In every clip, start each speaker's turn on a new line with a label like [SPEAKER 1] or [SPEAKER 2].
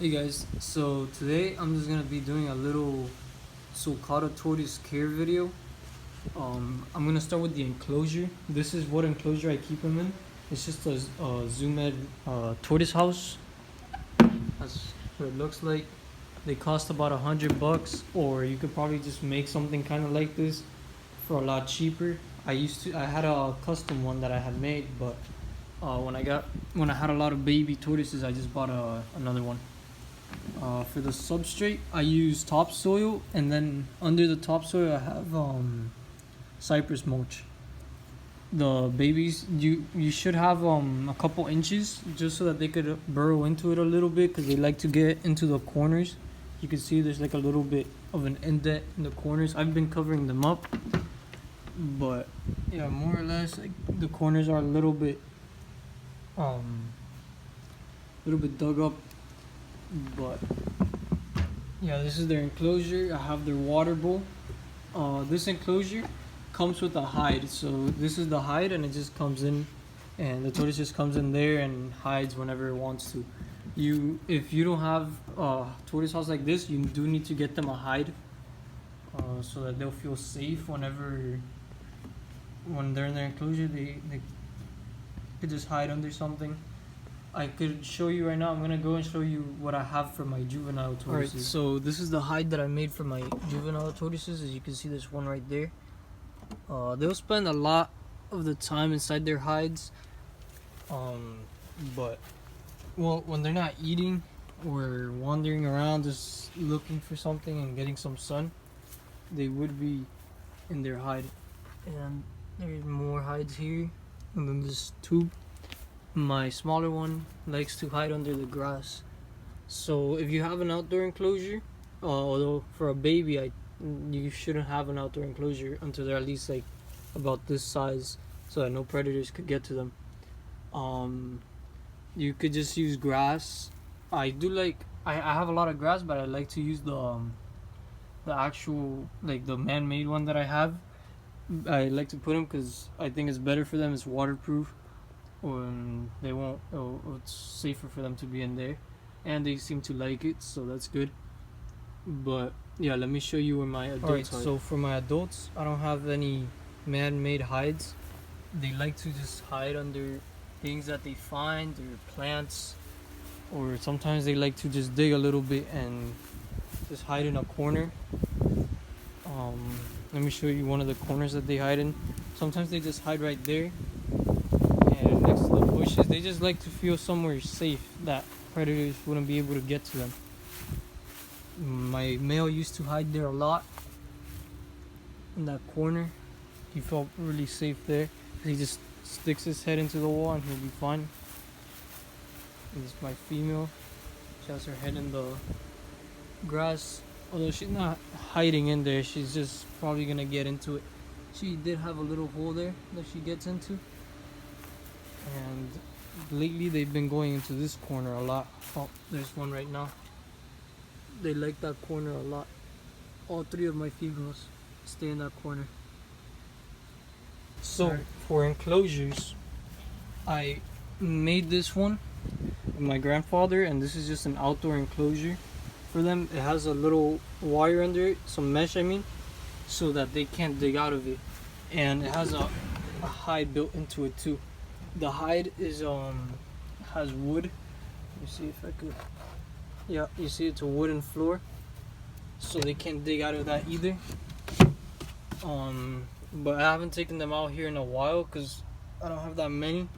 [SPEAKER 1] Hey guys, so today I'm just gonna be doing a little Sulcata Tortoise care video. I'm gonna start with the enclosure. This is what enclosure I keep them in. It's just a Zoomed tortoise house. That's what it looks like. They cost about $100, or you could probably just make something kind of like this for a lot cheaper. I had a custom one that I had made, but when I had a lot of baby tortoises, I just bought another one. For the substrate, I use topsoil, and then under the topsoil, I have cypress mulch. The babies, you should have a couple inches just so that they could burrow into it a little bit, because they like to get into the corners. You can see there's like a little bit of an indent in the corners. I've been covering them up, but yeah, more or less, like the corners are little bit dug up. But yeah, this is their enclosure. I have their water bowl. This enclosure comes with a hide. So this is the hide, and it just comes in, and the tortoise just comes in there and hides whenever it wants to. If you don't have a tortoise house like this, you do need to get them a hide, so that they'll feel safe when they're in their enclosure. They could just hide under something. I could show you right now. I'm gonna go and show you what I have for my juvenile tortoises. Alright, so this is the hide that I made for my juvenile tortoises. As you can see, there's one right there. They'll spend a lot of the time inside their hides. But when they're not eating or wandering around just looking for something and getting some sun, they would be in their hide. And there's more hides here, and then this tube. My smaller one likes to hide under the grass. So if you have an outdoor enclosure, although for a baby, you shouldn't have an outdoor enclosure until they're at least like about this size, so that no predators could get to them. You could just use grass. I have a lot of grass, but I like to use the actual, like, the man-made one that I have. I like to put them because I think it's better for them. It's waterproof. They won't. It's safer for them to be in there, and they seem to like it, so that's good. But yeah, let me show you where my adults are. So for my adults, I don't have any man-made hides. They like to just hide under things that they find, or plants, or sometimes they like to just dig a little bit and just hide in a corner. Let me show you one of the corners that they hide in. Sometimes they just hide right there. Next to the bushes, they just like to feel somewhere safe that predators wouldn't be able to get to them. My male used to hide there a lot, in that corner. He felt really safe there. He just sticks his head into the wall and he'll be fine. And this is my female. She has her head in the grass, although she's not hiding in there. She's just probably gonna get into it. She did have a little hole there that she gets into. And lately they've been going into this corner a lot. Oh, there's one right now. They like that corner a lot. All three of my females stay in that corner. So for enclosures, I made this one with my grandfather, and this is just an outdoor enclosure for them. It has a little wire under it, some mesh I mean, so that they can't dig out of it. And it has a hide built into it too. The hide is has wood. Let me see if I could. Yeah, you see it's a wooden floor, so they can't dig out of that either. But I haven't taken them out here in a while because I don't have that many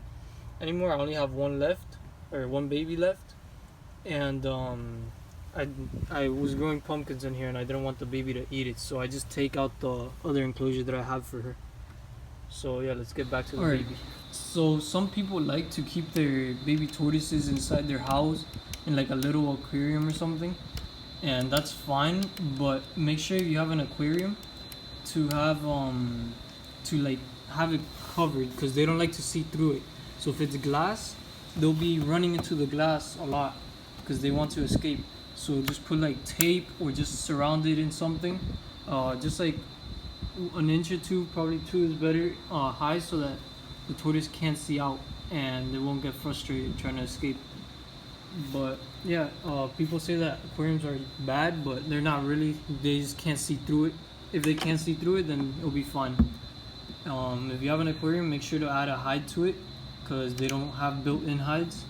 [SPEAKER 1] anymore. I only have one left, or one baby left, and I was growing pumpkins in here, and I didn't want the baby to eat it, so I just take out the other enclosure that I have for her. So yeah, let's get back to the baby. So some people like to keep their baby tortoises inside their house in like a little aquarium or something, and that's fine, but make sure you have an aquarium to have have it covered, because they don't like to see through it. So if it's glass, they'll be running into the glass a lot because they want to escape. So just put like tape, or just surround it in something, just like an inch or two, probably two is better, high, so that the tortoise can't see out and they won't get frustrated trying to escape. But yeah, people say that aquariums are bad, but they're not really. They just can't see through it. If they can't see through it, then it'll be fine. If you have an aquarium, make sure to add a hide to it, because they don't have built-in hides.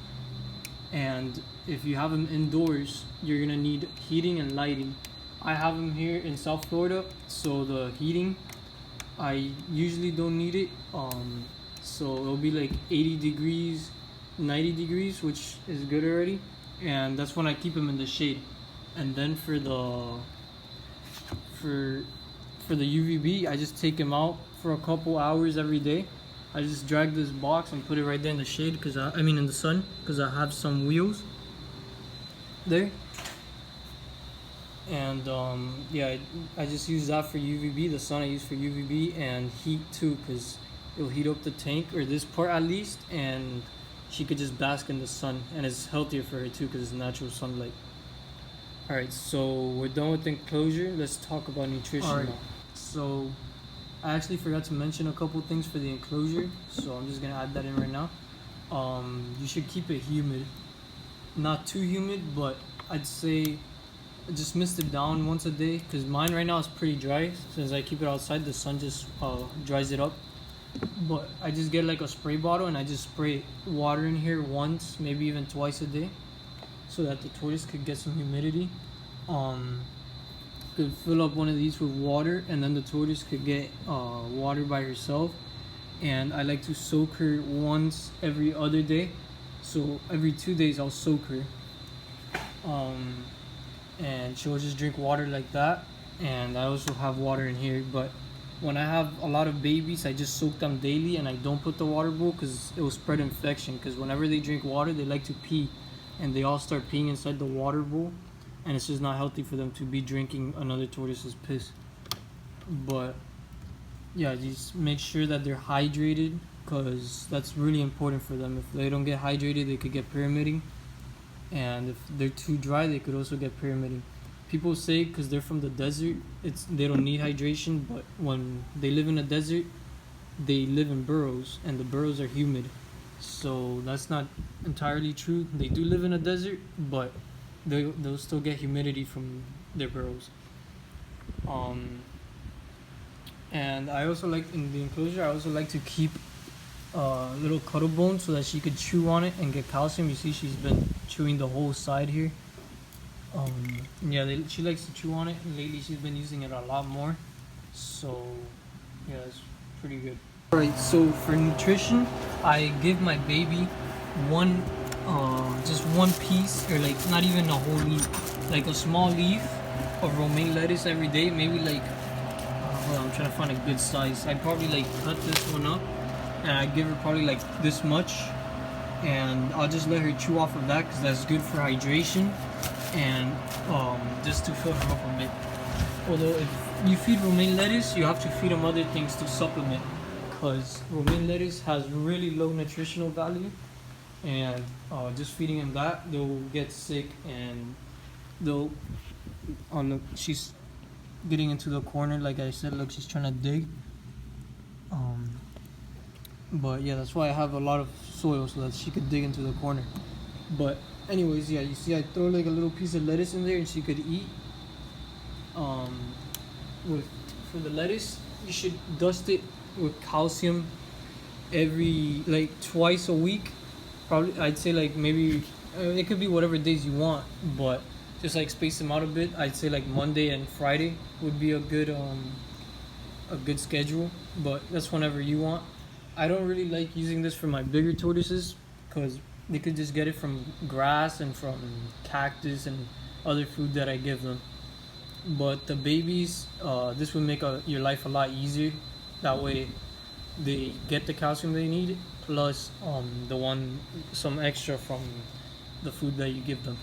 [SPEAKER 1] And if you have them indoors, you're gonna need heating and lighting. I have them here in South Florida, so the heating, I usually don't need it. So it'll be like 80 degrees, 90 degrees, which is good already. And that's when I keep them in the shade. And then for the UVB, I just take them out for a couple hours every day. I just drag this box and put it right there in the shade, because I mean in the sun, because I have some wheels there. And yeah, I just use that for UVB. The sun I use for UVB and heat too, because it'll heat up the tank, or this part at least, and she could just bask in the sun, and it's healthier for her too because it's natural sunlight. Alright, so we're done with the enclosure. Let's talk about nutrition now. So I actually forgot to mention a couple things for the enclosure, so I'm just gonna add that in right now. You should keep it humid, not too humid, but I'd say just mist it down once a day, because mine right now is pretty dry. Since I keep it outside, the sun just dries it up. But I just get like a spray bottle and I just spray water in here once, maybe even twice a day, so that the tortoise could get some humidity. Could fill up one of these with water, and then the tortoise could get water by herself. And I like to soak her once every other day, so every 2 days I'll soak her. And she'll just drink water like that. And I also have water in here, but when I have a lot of babies, I just soak them daily, and I don't put the water bowl because it will spread infection. Because whenever they drink water, they like to pee, and they all start peeing inside the water bowl, and it's just not healthy for them to be drinking another tortoise's piss. But yeah, just make sure that they're hydrated, because that's really important for them. If they don't get hydrated, they could get pyramiding, and if they're too dry, they could also get pyramiding. People say because they're from the desert, they don't need hydration, but when they live in a desert, they live in burrows, and the burrows are humid. So that's not entirely true. They do live in a desert, but they'll still get humidity from their burrows. And I also like, in the enclosure, I also like to keep little cuddle bones so that she could chew on it and get calcium. You see, she's been chewing the whole side here. Yeah, she likes to chew on it, and lately she's been using it a lot more. So yeah, it's pretty good. Alright, so for nutrition, I give my baby just one piece, or like not even a whole leaf, like a small leaf of romaine lettuce every day. Maybe like, hold on, I'm trying to find a good size. I'd probably like cut this one up, and I give her probably like this much, and I'll just let her chew off of that, because that's good for hydration, and just to fill her up a bit. Although if you feed romaine lettuce, you have to feed them other things to supplement, because romaine lettuce has really low nutritional value, and just feeding them that, they'll get sick, and they'll look, she's getting into the corner, like I said. Look, she's trying to dig. But yeah, that's why I have a lot of soil, so that she could dig into the corner. But anyways, yeah, you see I throw like a little piece of lettuce in there, and she could eat. For the lettuce, you should dust it with calcium like twice a week. Probably, I'd say like maybe it could be whatever days you want, but just like space them out a bit. I'd say like Monday and Friday would be a good schedule, but that's whenever you want. I don't really like using this for my bigger tortoises, because they could just get it from grass and from cactus and other food that I give them. But the babies, this would make your life a lot easier. That way they get the calcium they need, plus some extra from the food that you give them.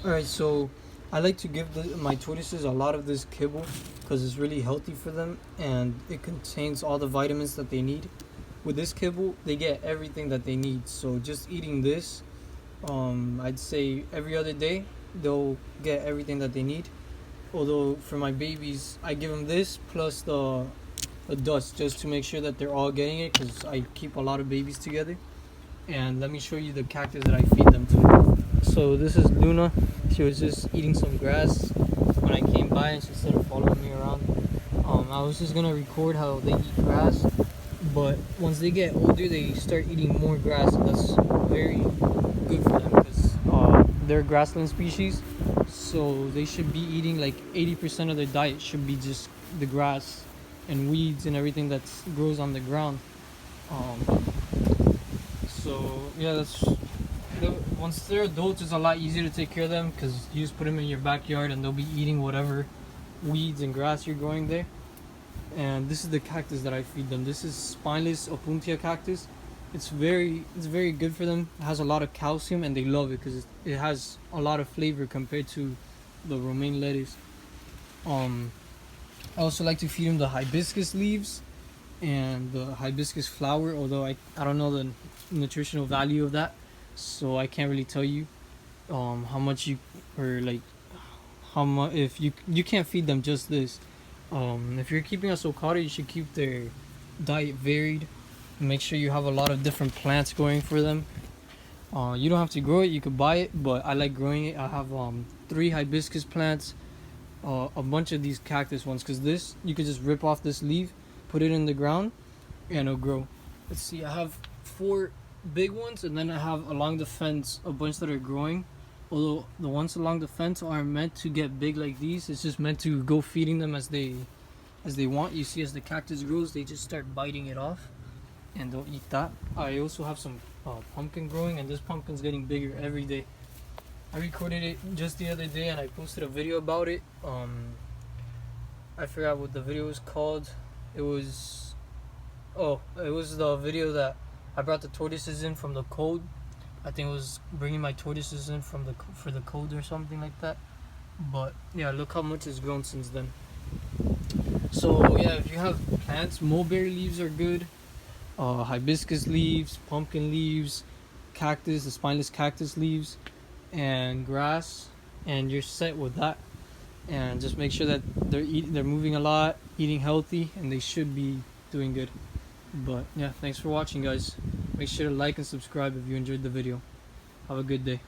[SPEAKER 1] Alright, so I like to give my tortoises a lot of this kibble, because it's really healthy for them, and it contains all the vitamins that they need. With this kibble, they get everything that they need. So just eating this, I'd say every other day, they'll get everything that they need. Although for my babies, I give them this plus the dust, just to make sure that they're all getting it, because I keep a lot of babies together. And let me show you the cactus that I feed them to. So this is Luna. She was just eating some grass when I came by, and she started following me around. I was just gonna record how they eat grass, but once they get older, they start eating more grass, and that's very good for them because they're a grassland species. So they should be eating like 80% of their diet should be just the grass and weeds and everything that grows on the ground. So yeah, once they're adults, it's a lot easier to take care of them because you just put them in your backyard and they'll be eating whatever weeds and grass you're growing there. And this is the cactus that I feed them. This is spineless opuntia cactus. It's very good for them. It has a lot of calcium and they love it because it has a lot of flavor compared to the romaine lettuce. I also like to feed them the hibiscus leaves and the hibiscus flower, although I don't know the nutritional value of that, so I can't really tell you how much you, or like how much, if you can't feed them just this. If you're keeping a sulcata, you should keep their diet varied. Make sure you have a lot of different plants going for them. You don't have to grow it, you could buy it, but I like growing it. I have 3 hibiscus plants, a bunch of these cactus ones, because this, you could just rip off this leaf, put it in the ground, and it'll grow. Let's see, I have 4 big ones, and then I have along the fence a bunch that are growing. Although the ones along the fence aren't meant to get big like these, it's just meant to go feeding them as they want. You see, as the cactus grows, they just start biting it off, and they'll eat that. I also have some pumpkin growing, and this pumpkin's getting bigger every day. I recorded it just the other day, and I posted a video about it. I forgot what the video was called. It was the video that I brought the tortoises in from the cold. I think it was bringing my tortoises in for the cold or something like that. But yeah, look how much has grown since then. So yeah, if you have plants, mulberry leaves are good. Hibiscus leaves, pumpkin leaves, cactus, the spineless cactus leaves, and grass, and you're set with that. And just make sure that they're moving a lot, eating healthy, and they should be doing good. But yeah, thanks for watching, guys. Make sure to like and subscribe if you enjoyed the video. Have a good day.